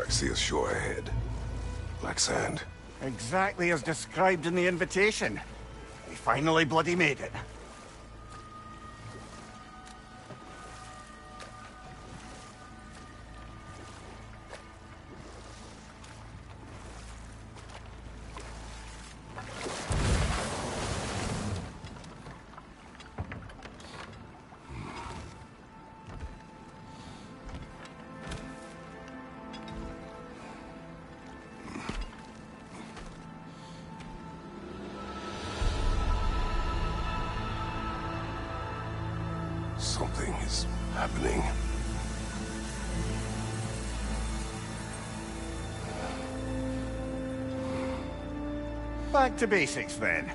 I see a shore ahead. Black sand. Exactly as described in the invitation. We finally bloody made it. Something is happening. Back to basics then.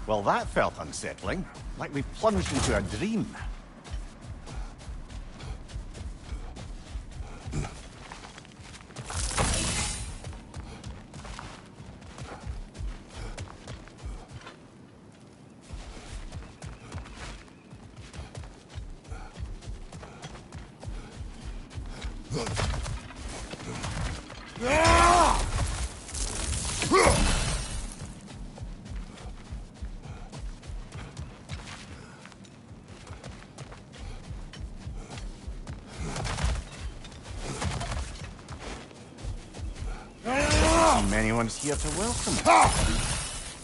Well, that felt unsettling. Like we plunged into a dream. Anyone's here to welcome us.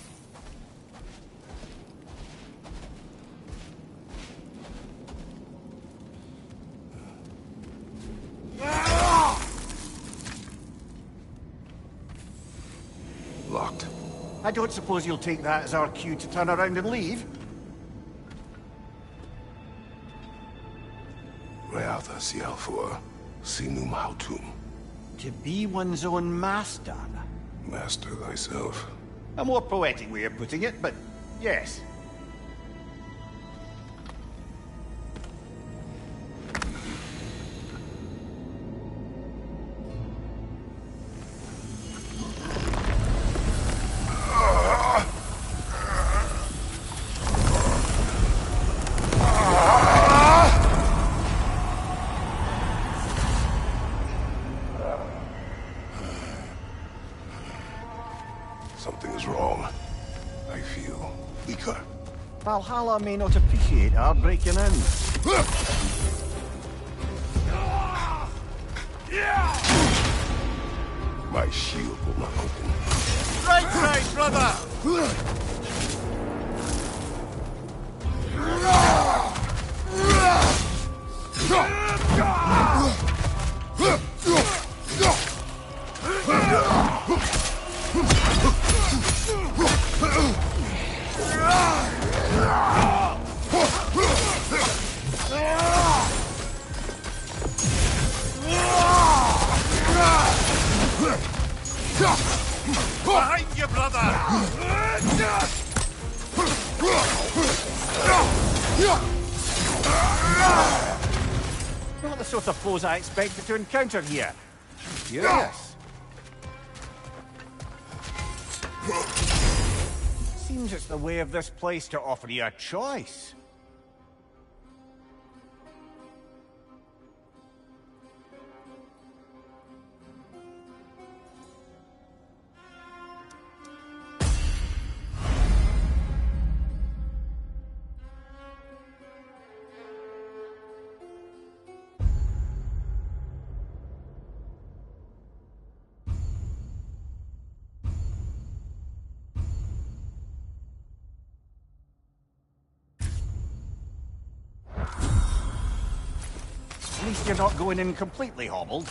Locked. I don't suppose you'll take that as our cue to turn around and leave? Reatha Sialfur, Sinum Hautum. To be one's own master. Master thyself. A more poetic way of putting it, but yes. Something is wrong. I feel weaker. Valhalla may not appreciate our breaking in. My shield will not open. Right, brother! Not the sort of foes I expected to encounter here. Curious. Seems it's the way of this place to offer you a choice. At least you're not going in completely hobbled.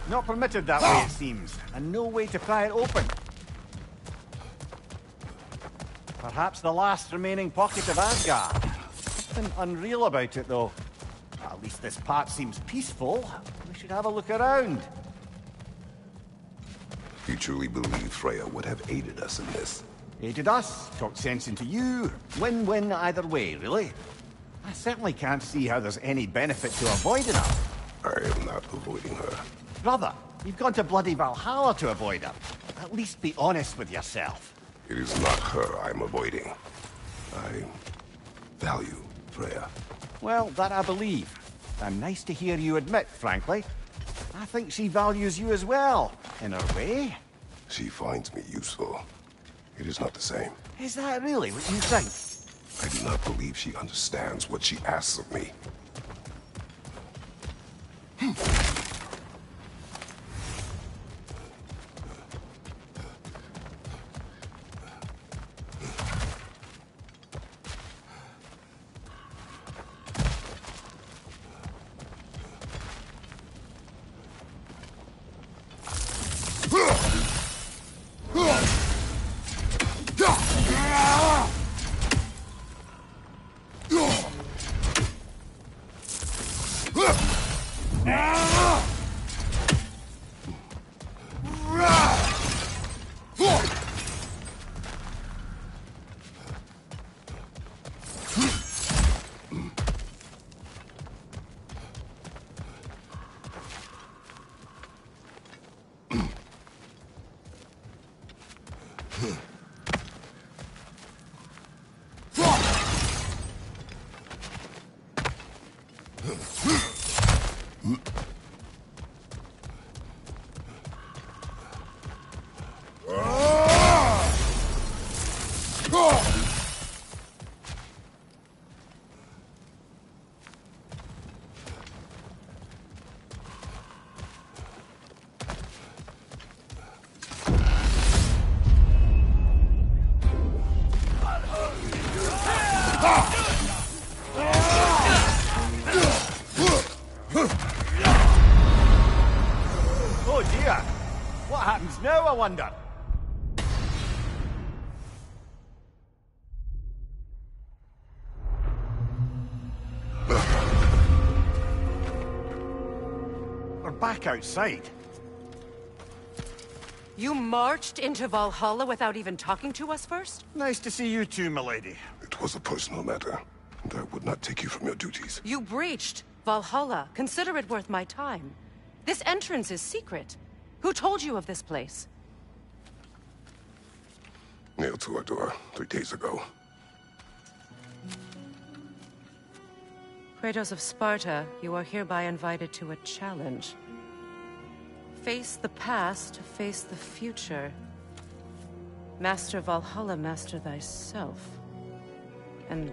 Not permitted that way, it seems, and no way to pry it open. Perhaps the last remaining pocket of Asgard. Something unreal about it, though. At least this part seems peaceful. We should have a look around. You truly believe Freya would have aided us in this? Aided us, talked sense into you. Win-win either way, really. I certainly can't see how there's any benefit to avoiding her. I am not avoiding her. Brother, you've gone to bloody Valhalla to avoid her. At least be honest with yourself. It is not her I'm avoiding. I value Freya. Well, that I believe. And nice to hear you admit, frankly. I think she values you as well, in her way. She finds me useful. It is not the same. Is that really what you think? I do not believe she understands what she asks of me. Oh dear! What happens now, I wonder? We're back outside. You marched into Valhalla without even talking to us first? Nice to see you too, milady. It was a personal matter, and I would not take you from your duties. You breached Valhalla. Consider it worth my time. This entrance is secret. Who told you of this place? Nailed to our door 3 days ago. Kratos of Sparta, you are hereby invited to a challenge. Face the past to face the future. Master Valhalla, master thyself. And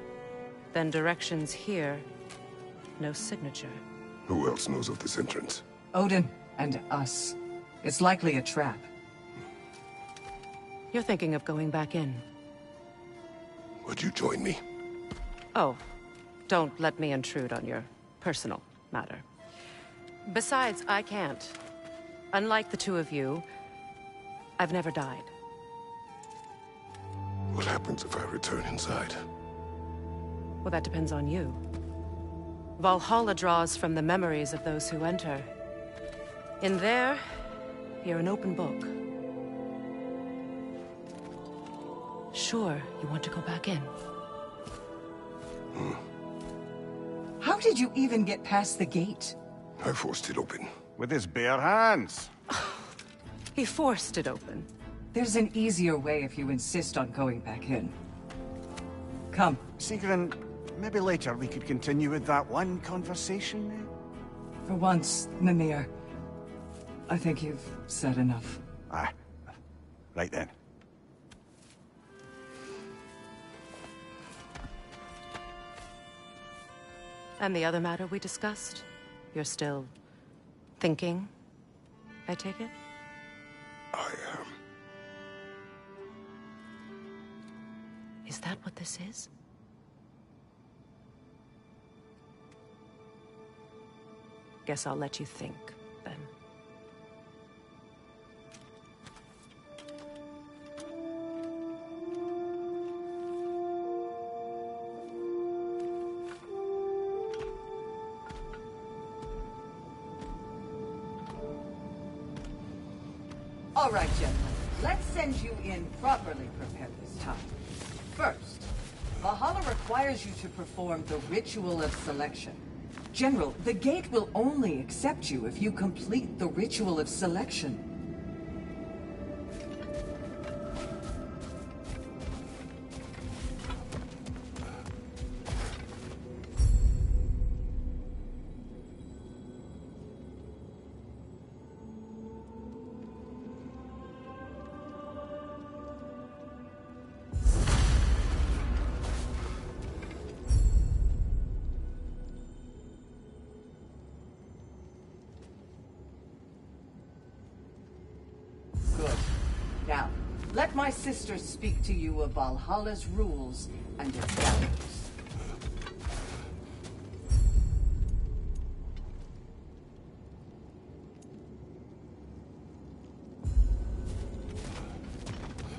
then directions here, no signature. Who else knows of this entrance? Odin and us. It's likely a trap. You're thinking of going back in. Would you join me? Oh, don't let me intrude on your personal matter. Besides, I can't. Unlike the two of you, I've never died. What happens if I return inside? Well, that depends on you. Valhalla draws from the memories of those who enter. In there, you're an open book. Sure, you want to go back in. How did you even get past the gate? I forced it open. With his bare hands. He forced it open. There's an easier way if you insist on going back in. Come. Sigrun, maybe later we could continue with that one conversation? For once, Mimir. I think you've said enough. Ah, right then. And the other matter we discussed? You're still thinking, I take it? I am. Is that what this is? Guess I'll let you think, then. All right, gentlemen. Let's send you in properly prepared this time. First, Valhalla requires you to perform the ritual of selection. General, the gate will only accept you if you complete the ritual of selection. Good. Now, let my sister speak to you of Valhalla's rules and its values.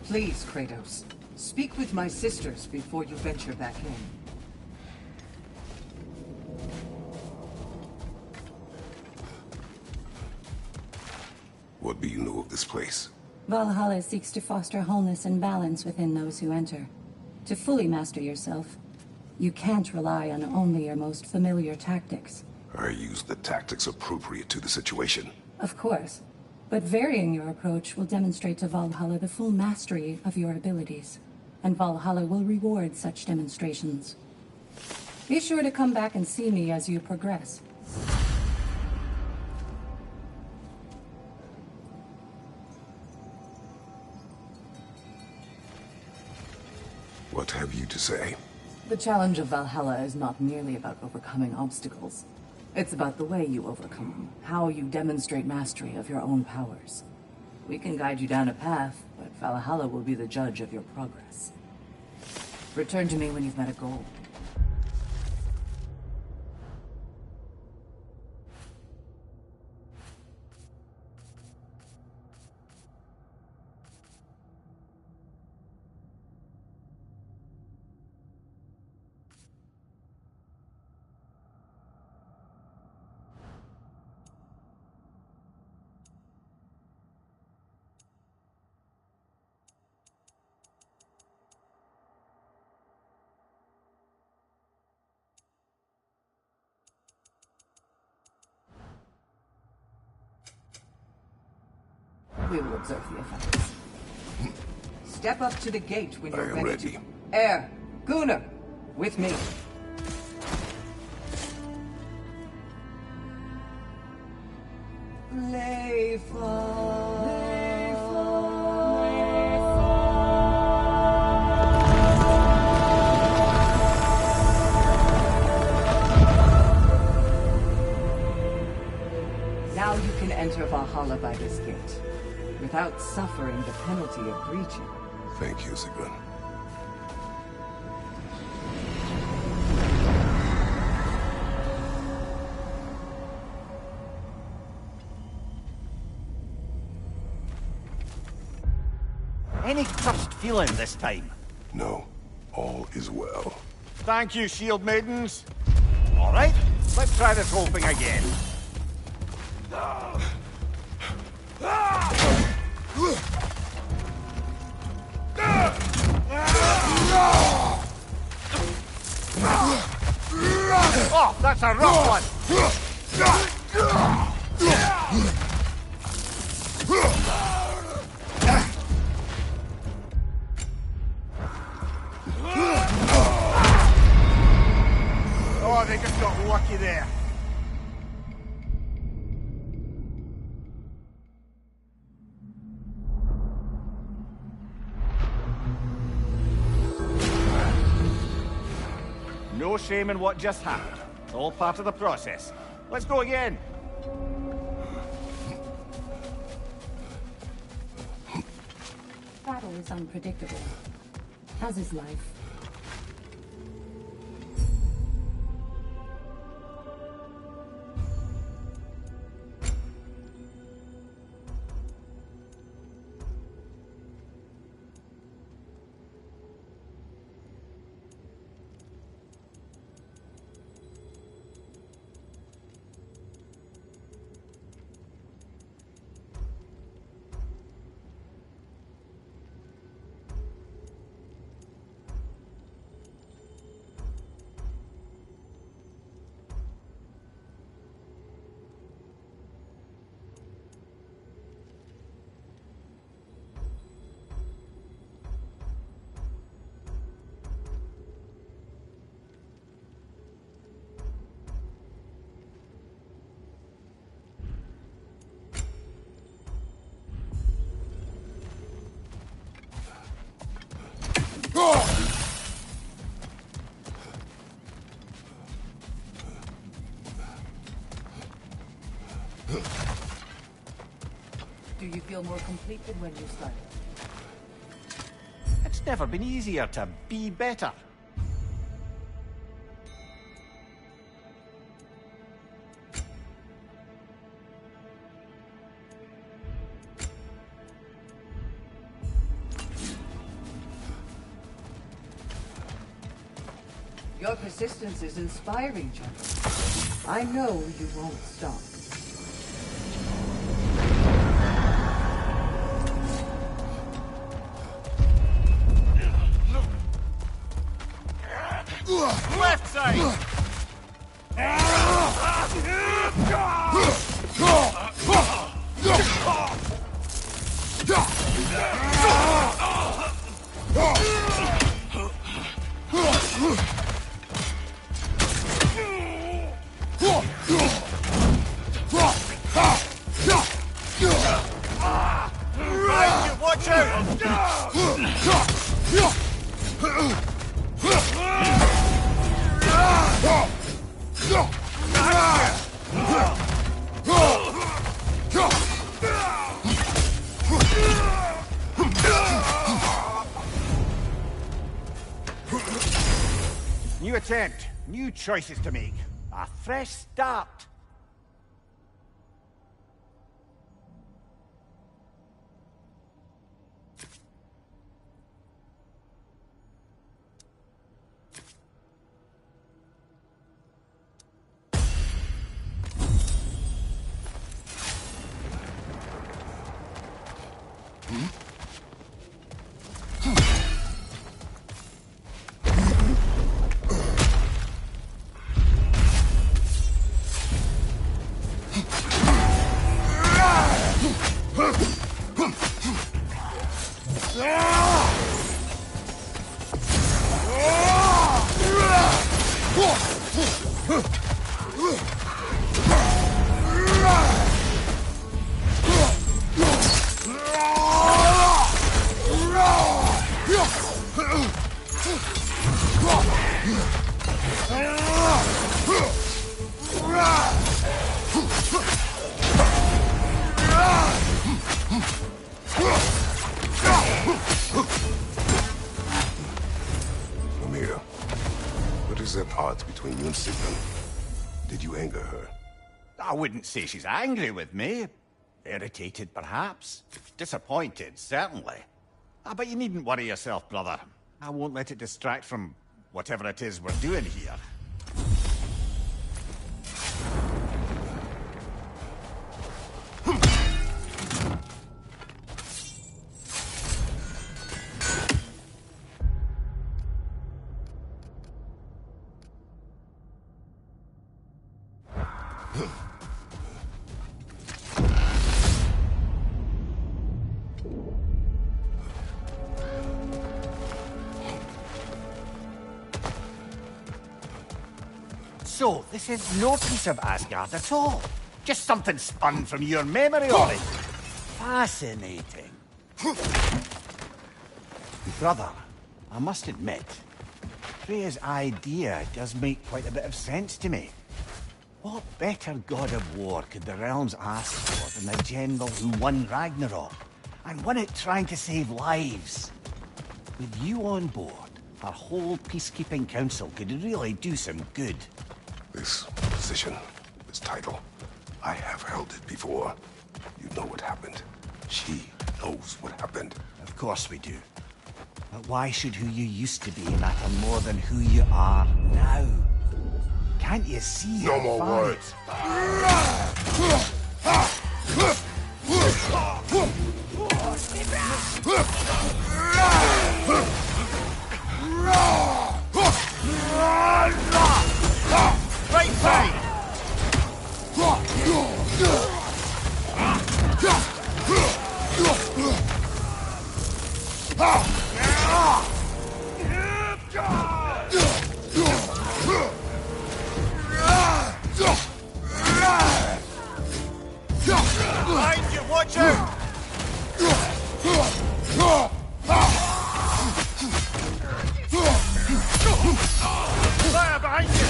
Please, Kratos, speak with my sisters before you venture back in. What do you know of this place? Valhalla seeks to foster wholeness and balance within those who enter. To fully master yourself, you can't rely on only your most familiar tactics. I use the tactics appropriate to the situation. Of course, but varying your approach will demonstrate to Valhalla the full mastery of your abilities, and Valhalla will reward such demonstrations. Be sure to come back and see me as you progress. What have you to say? The challenge of Valhalla is not merely about overcoming obstacles. It's about the way you overcome them, how you demonstrate mastery of your own powers. We can guide you down a path, but Valhalla will be the judge of your progress. Return to me when you've met a goal. We will observe the effects. Step up to the gate when you're I am ready. ready. Air, Gunnar, with me. Now you can enter Valhalla by this gate, without suffering the penalty of breaching. Thank you, Sigrun. Any cursed feeling this time? No, all is well. Thank you, shield maidens. All right, let's try this whole thing again. Oh, that's a rough one. Oh, they just got lucky there. No shame in what just happened. All part of the process. Let's go again. Battle is unpredictable, as is life. Do you feel more complete than when you started? It's never been easier to be better. Your persistence is inspiring, General. I know you won't stop. Left side! Watch out! New attempt, new choices to make. A fresh start. at odds between you and Sigmund. Did you anger her? I wouldn't say she's angry with me. Irritated, perhaps. Disappointed, certainly. But you needn't worry yourself, brother. I won't let it distract from whatever it is we're doing here. So, this is no piece of Asgard at all. Just something spun from your memory, Ollie. Fascinating. Brother, I must admit, Freya's idea does make quite a bit of sense to me. What better god of war could the realms ask for than the general who won Ragnarok, and won it trying to save lives? With you on board, our whole peacekeeping council could really do some good. This position, this title, I have held it before. You know what happened. She knows what happened. Of course we do. But why should who you used to be matter more than who you are now? Can't you see? No how more far words. Right side! Behind you, watch out! Fire behind you!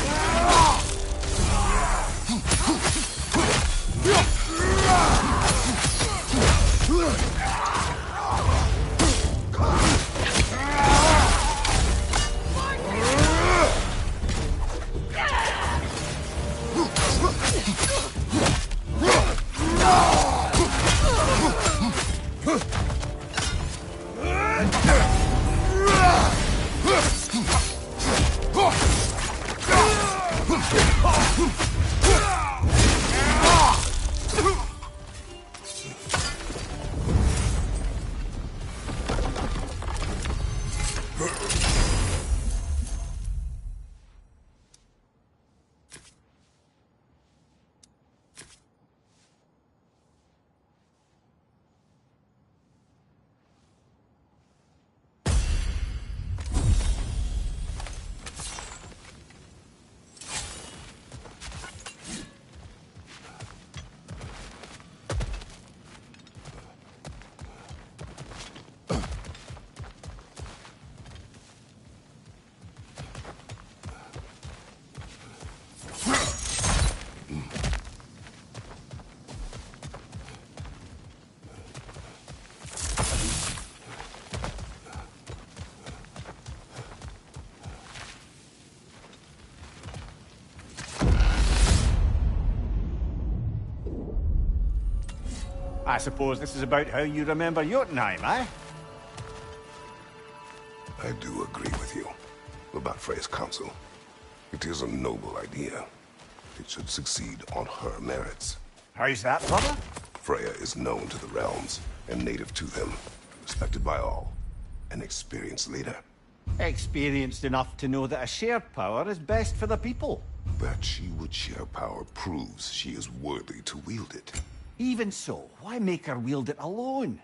I suppose this is about how you remember Jotunheim, eh? I do agree with you about Freya's council. It is a noble idea. It should succeed on her merits. How's that, brother? Freya is known to the realms and native to them, respected by all, an experienced leader. Experienced enough to know that a shared power is best for the people. That she would share power proves she is worthy to wield it. Even so, why make her wield it alone?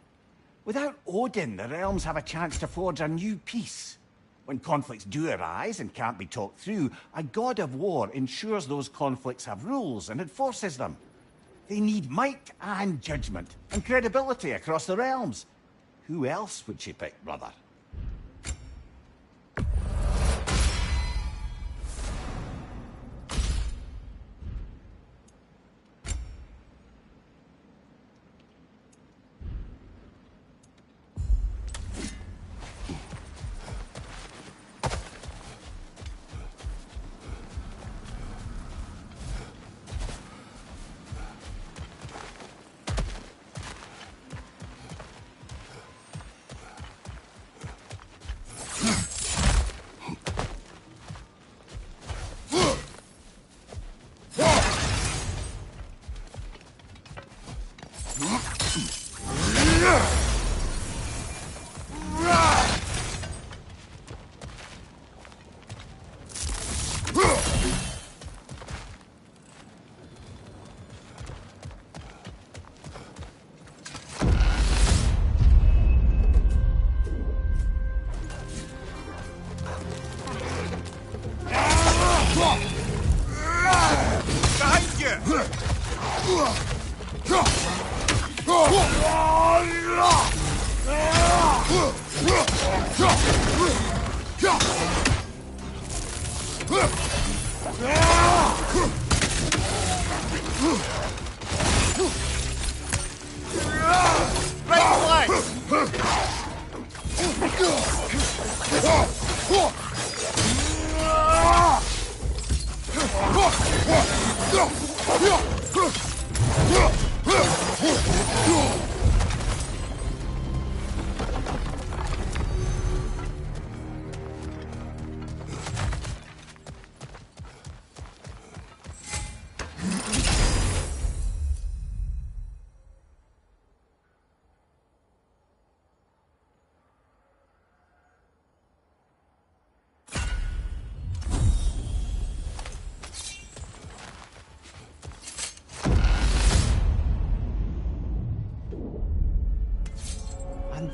Without Odin, the realms have a chance to forge a new peace. When conflicts do arise and can't be talked through, a god of war ensures those conflicts have rules and enforces them. They need might and judgment, and credibility across the realms. Who else would she pick, brother?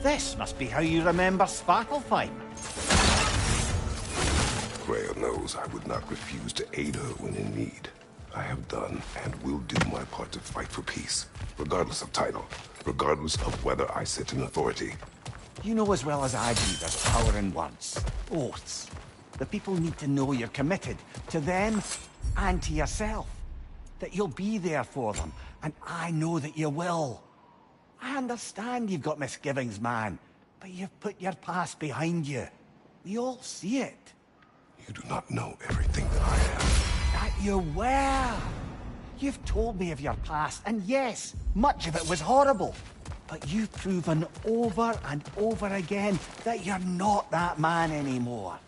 This must be how you remember Svartalfheim. Freya knows I would not refuse to aid her when in need. I have done and will do my part to fight for peace, regardless of title, regardless of whether I sit in authority. You know as well as I do there's power in words, oaths. The people need to know you're committed, to them and to yourself. That you'll be there for them, and I know that you will. I understand you've got misgivings, man, but you've put your past behind you. We all see it. You do not know everything that I have. That you were. You've told me of your past, and yes, much of it was horrible. But you've proven over and over again that you're not that man anymore.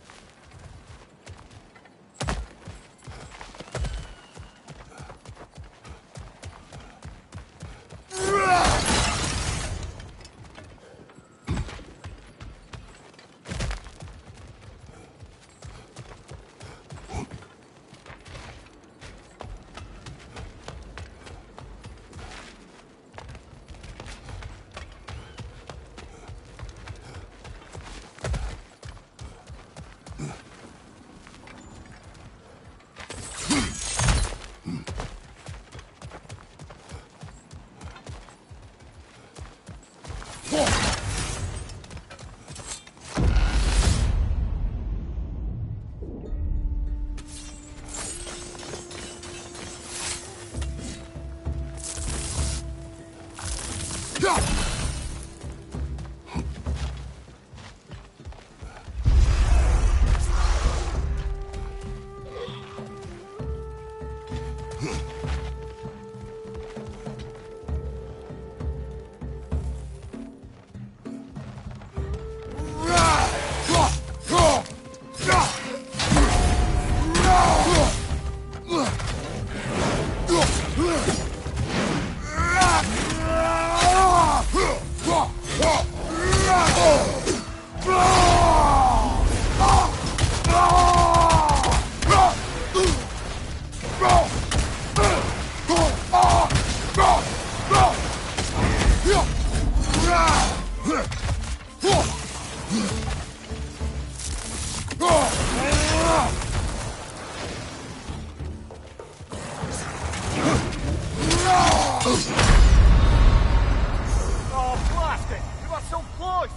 Oh, blast it! You were so close!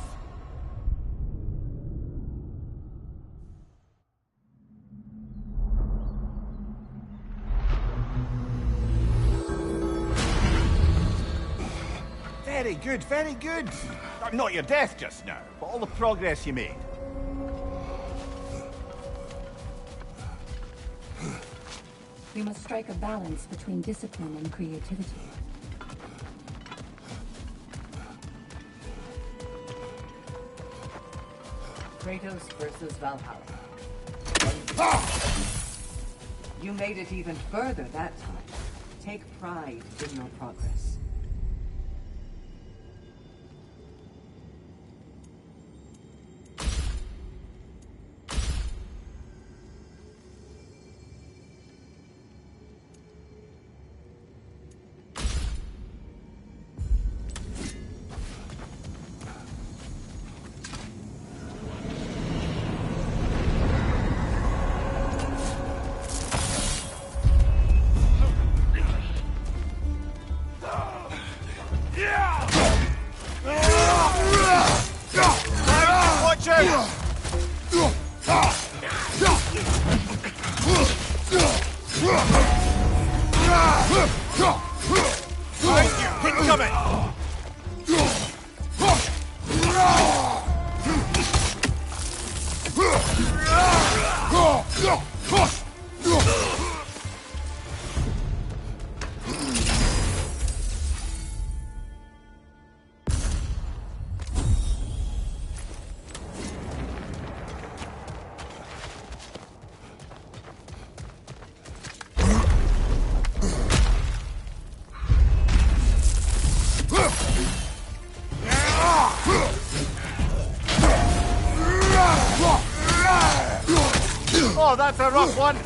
Very good, very good. Not your death just now, but all the progress you made. We must strike a balance between discipline and creativity. Kratos versus Valhalla. You made it even further that time. Take pride in your progress. Incoming! Oh, that's a rough one.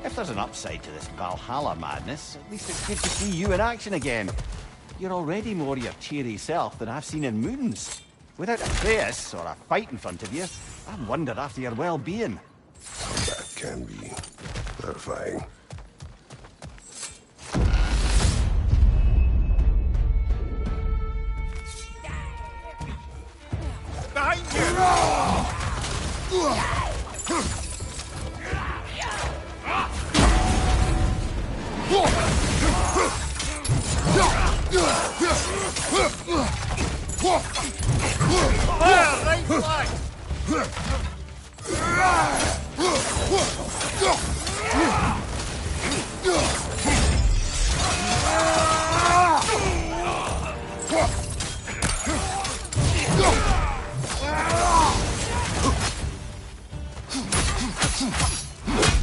If there's an upside to this Valhalla madness, at least it's good to see you in action again. You're already more your cheery self than I've seen in moons. Without a face or a fight in front of you, I wonder after your well-being. That can be terrifying. Behind you! Fire, right flank!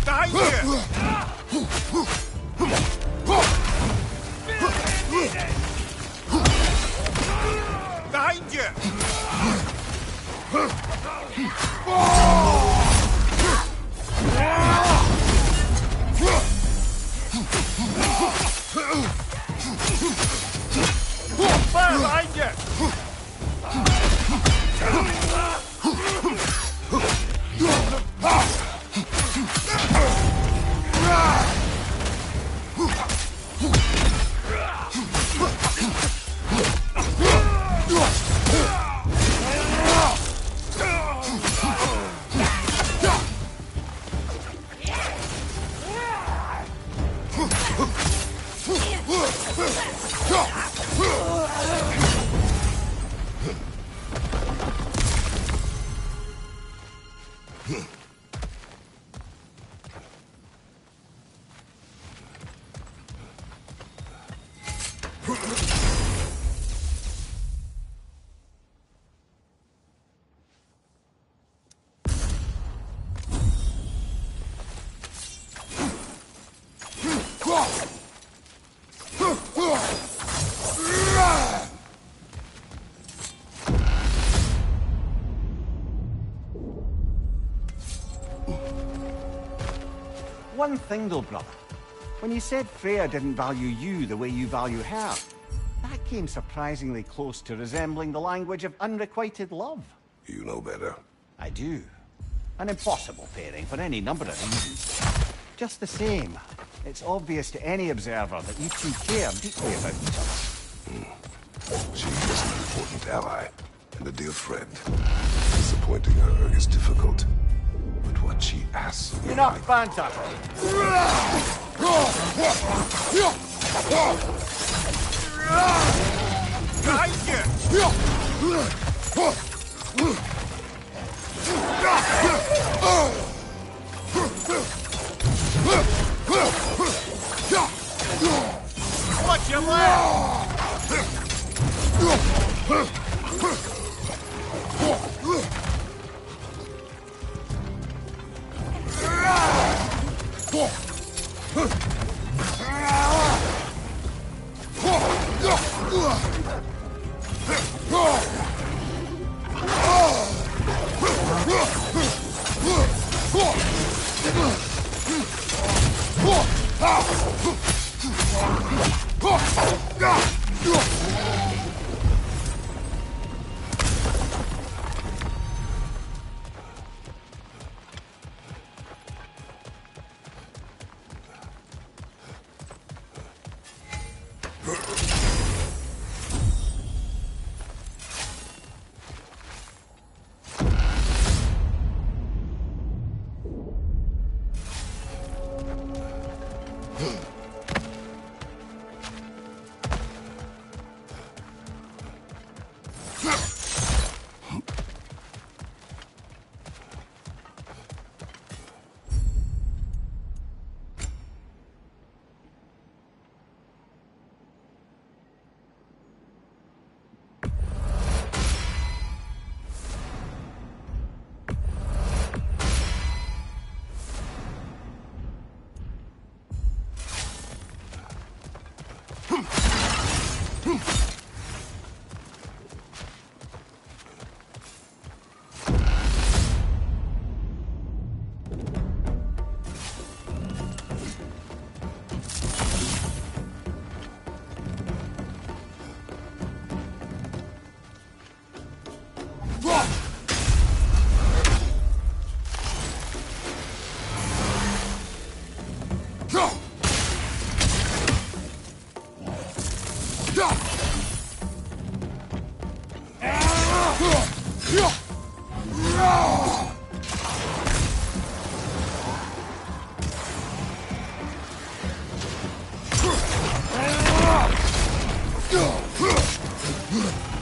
Behind you! Behind you! Fire behind you! One thing though, brother. When you said Freya didn't value you the way you value her, that came surprisingly close to resembling the language of unrequited love. You know better. I do. An impossible pairing for any number of reasons. Just the same, it's obvious to any observer that you two care deeply about each other. She is an important ally and a dear friend. Disappointing her is difficult. But what she asks of me... Enough banter! Behind you! Watch your left!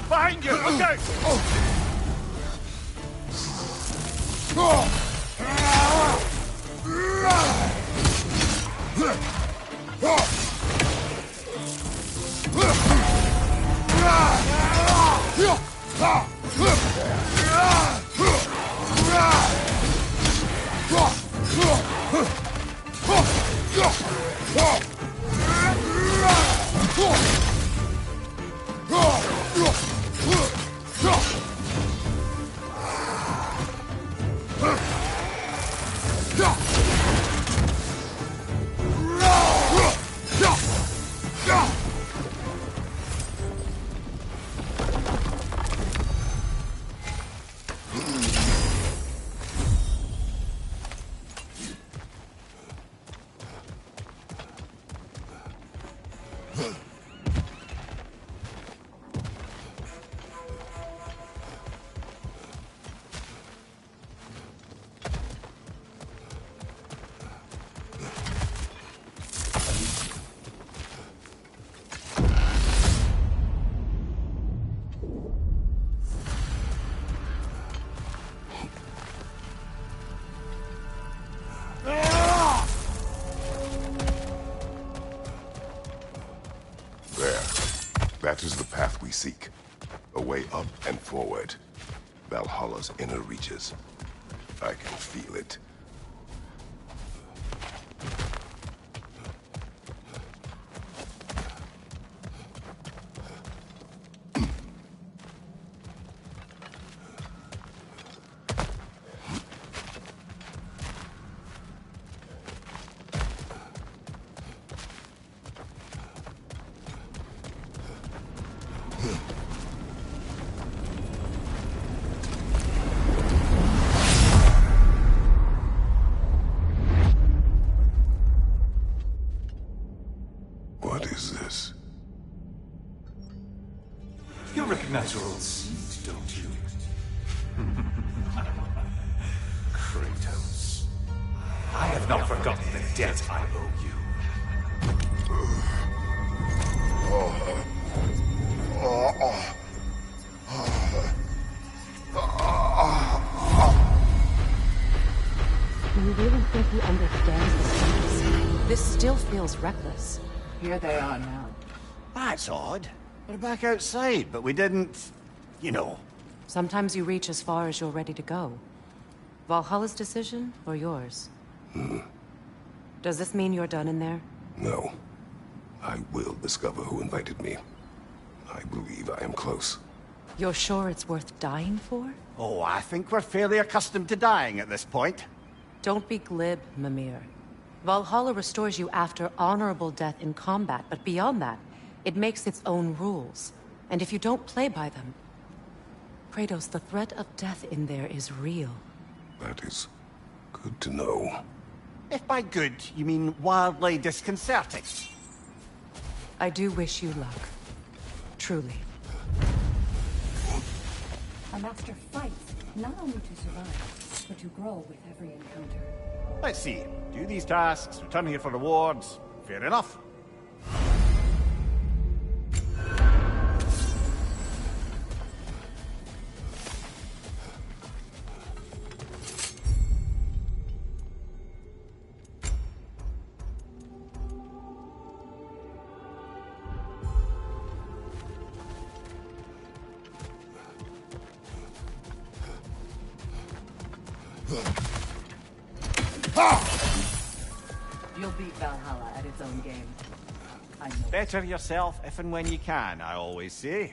Behind you! Look out! That is the path we seek. A way up and forward. Valhalla's inner reaches. I can feel it. What is this? You recognize your old seat, don't you? Kratos. I have not forgotten the debt I owe you. Do you really think he understands the stakes? This still feels reckless. Here they are now. That's odd. We're back outside, but we didn't... you know. Sometimes you reach as far as you're ready to go. Valhalla's decision, or yours? Does this mean you're done in there? No. I will discover who invited me. I believe I am close. You're sure it's worth dying for? Oh, I think we're fairly accustomed to dying at this point. Don't be glib, Mimir. Valhalla restores you after honorable death in combat, but beyond that, it makes its own rules. And if you don't play by them... Kratos, the threat of death in there is real. That is good to know. If by good, you mean wildly disconcerting. I do wish you luck. Truly. A master fights, not only to survive, but to grow with every encounter. Let's see. Do these tasks, return here for rewards. Fair enough. You'll beat Valhalla at its own game. I know. Better yourself if and when you can, I always say.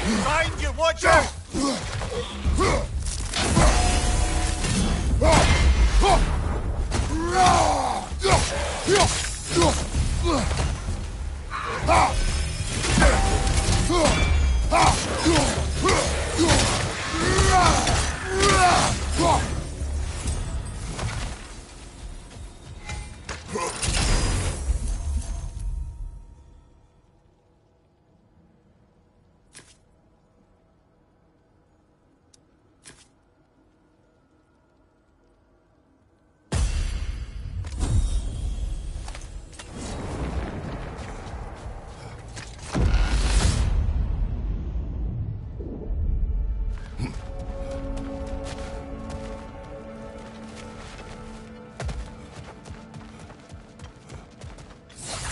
Behind you, watch out!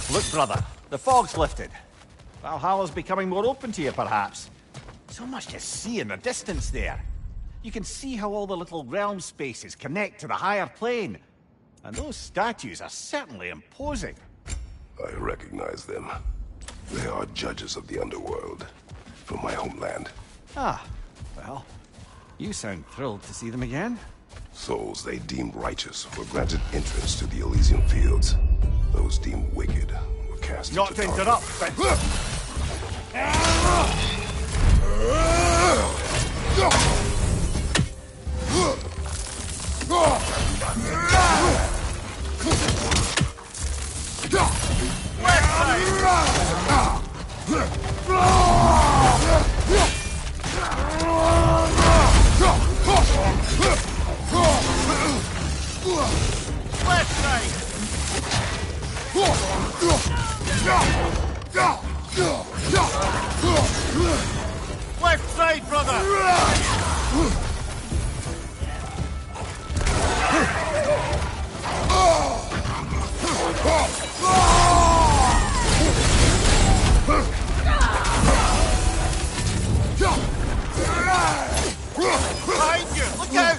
Look, brother, the fog's lifted. Valhalla's becoming more open to you, perhaps. So much to see in the distance there. You can see how all the little realm spaces connect to the higher plane. And those statues are certainly imposing. I recognize them. They are judges of the underworld, from my homeland. Ah, well, you sound thrilled to see them again. Souls they deemed righteous were granted entrance to the Elysian Fields. Those deemed wicked were cast Not into to darkness. interrupt, but... Left side, brother! Behind you! Look out!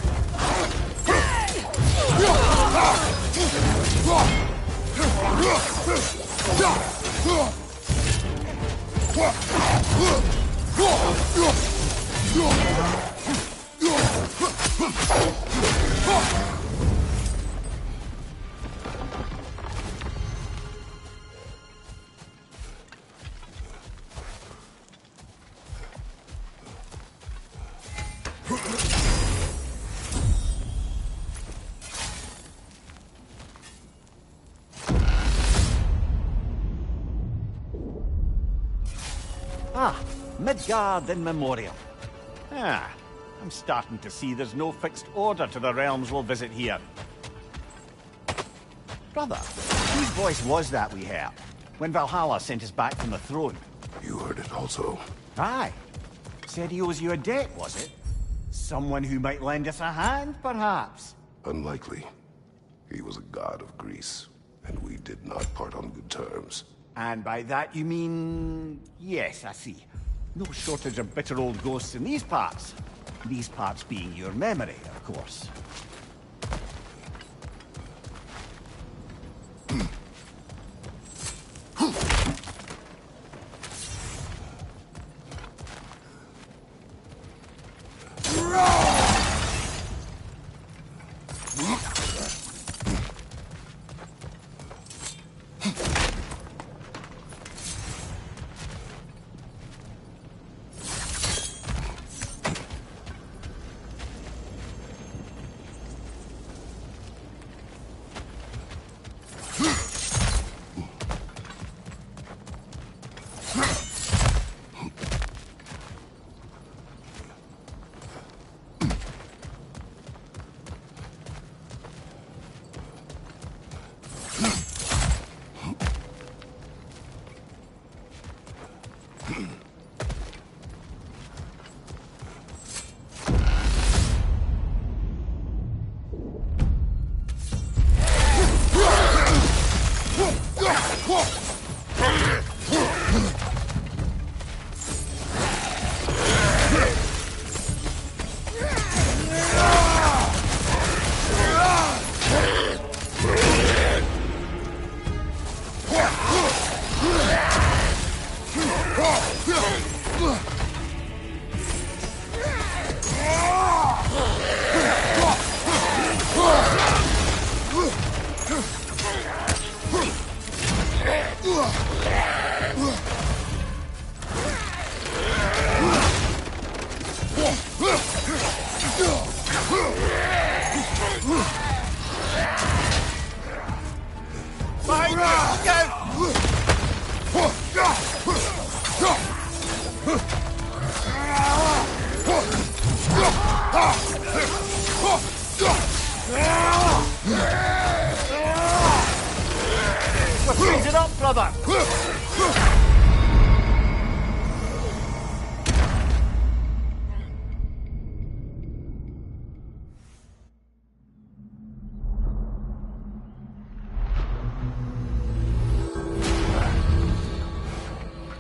Ah, Midgard in memoriam. Ah, I'm starting to see there's no fixed order to the realms we'll visit here. Brother, whose voice was that we heard when Valhalla sent us back from the throne? You heard it also. Aye. Said he owes you a debt, was it? Someone who might lend us a hand, perhaps? Unlikely. He was a god of Greece, and we did not part on good terms. And by that you mean... Yes, I see. No shortage of bitter old ghosts in these parts. These parts being your memory, of course. Raise it up, brother!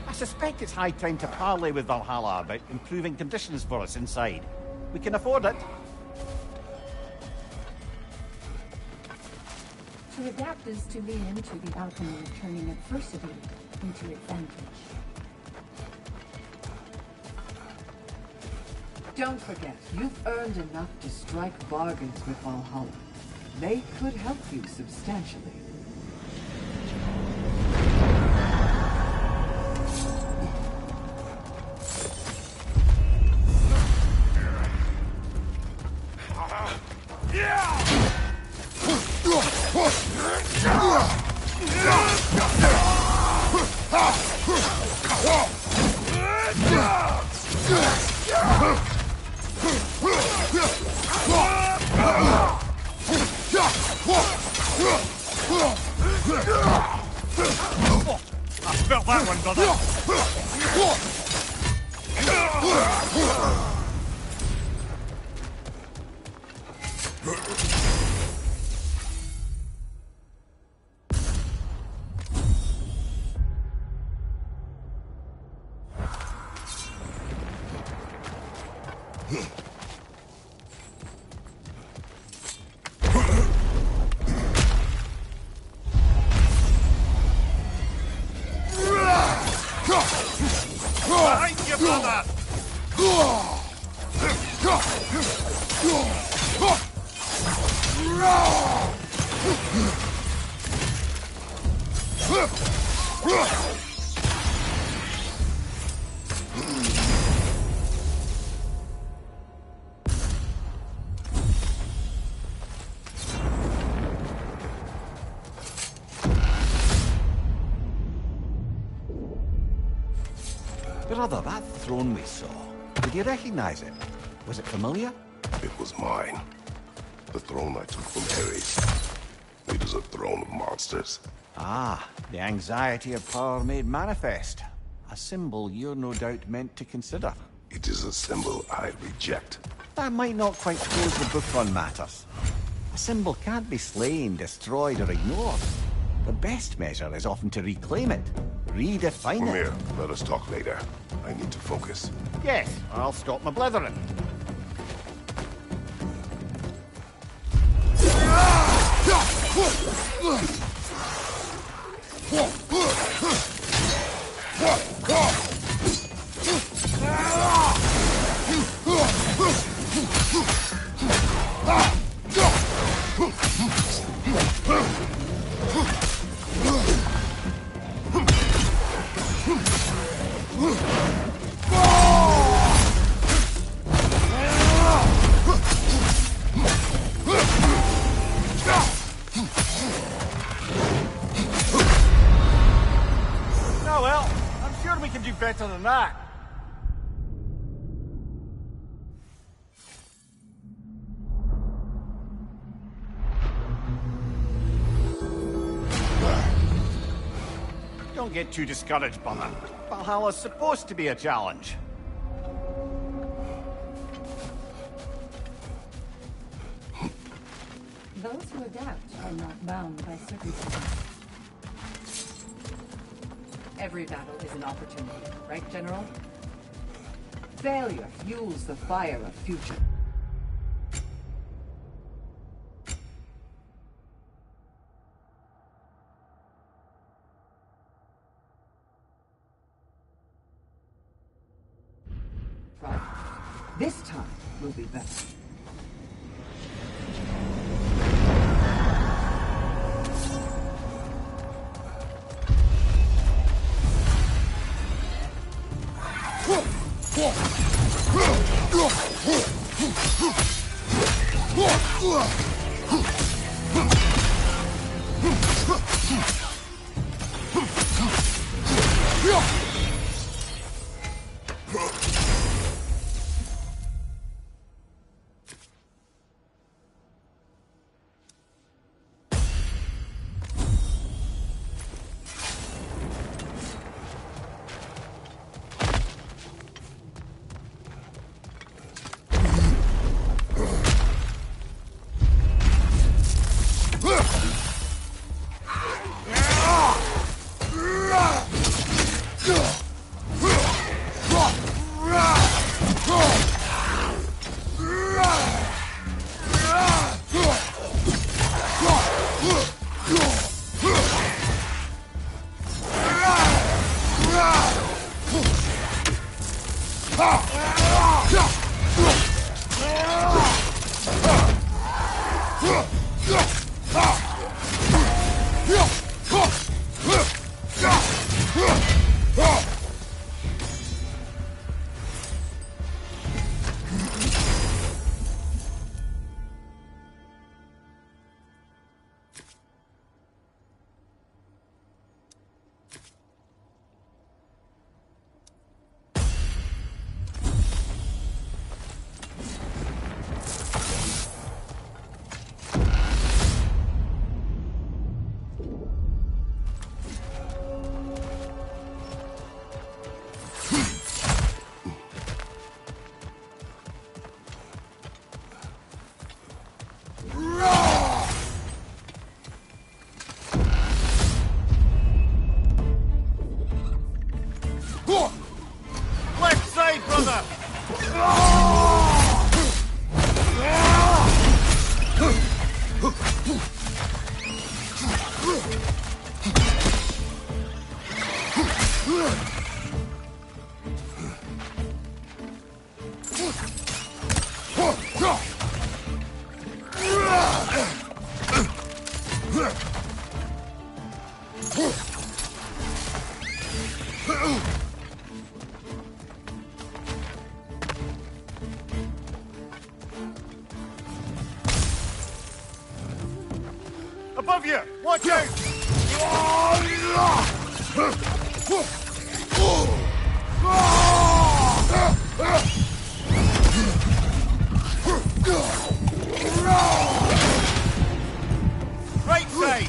I suspect it's high time to parley with Valhalla about improving conditions for us inside. We can afford it. To adapt is to lean into the alchemy of turning adversity into advantage. Don't forget, you've earned enough to strike bargains with Valhalla. They could help you substantially. I felt that one, brother. Behind you, brother! Brother, that throne we saw, did you recognize it? Was it familiar? It was mine. The throne I took from Ares. It is a throne of monsters. Ah, the anxiety of power made manifest. A symbol you're no doubt meant to consider. It is a symbol I reject. That might not quite close the book on matters. A symbol can't be slain, destroyed, or ignored. The best measure is often to reclaim it, redefine it. Mimir, let us talk later. I need to focus. Yes, I'll stop my blethering. Oh well, I'm sure we can do better than that. Don't get too discouraged, brother. Valhalla's supposed to be a challenge. Those who adapt are not bound by circumstances. Every battle is an opportunity, right, General? Failure fuels the fire of future. Right. This time will be better. Left side, brother! Above you! Watch out! Right side!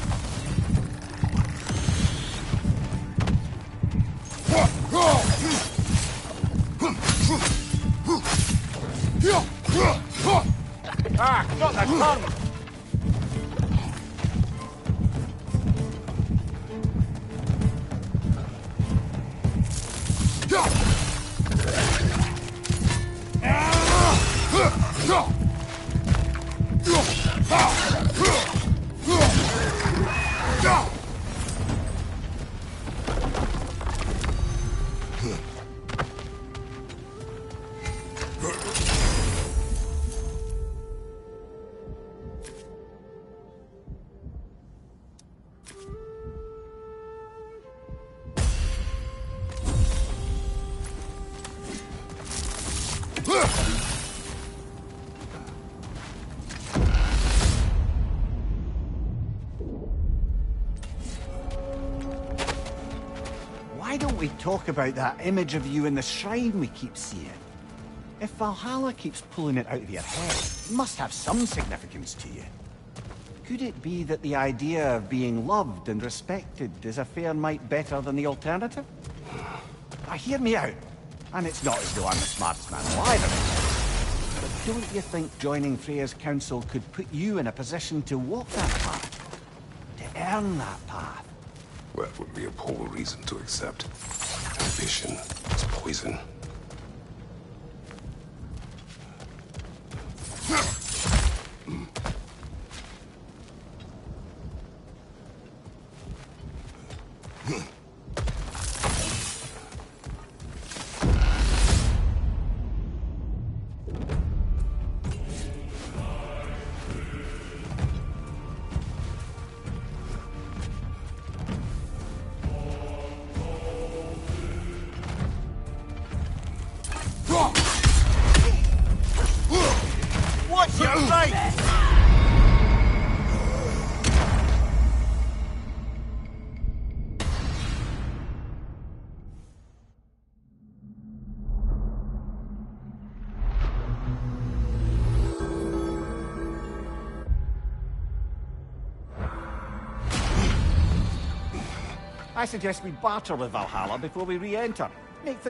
Ah, got the tongue! Why don't we talk about that image of you in the shrine we keep seeing? If Valhalla keeps pulling it out of your head, it must have some significance to you. Could it be that the idea of being loved and respected is a fair mite better than the alternative? Now hear me out, and it's not as though I'm the smartest man alive, but don't you think joining Freya's council could put you in a position to walk that path? To earn that path? That would be a poor reason to accept. Ambition is poison. Watch your right! I suggest we barter with Valhalla before we re-enter. Make things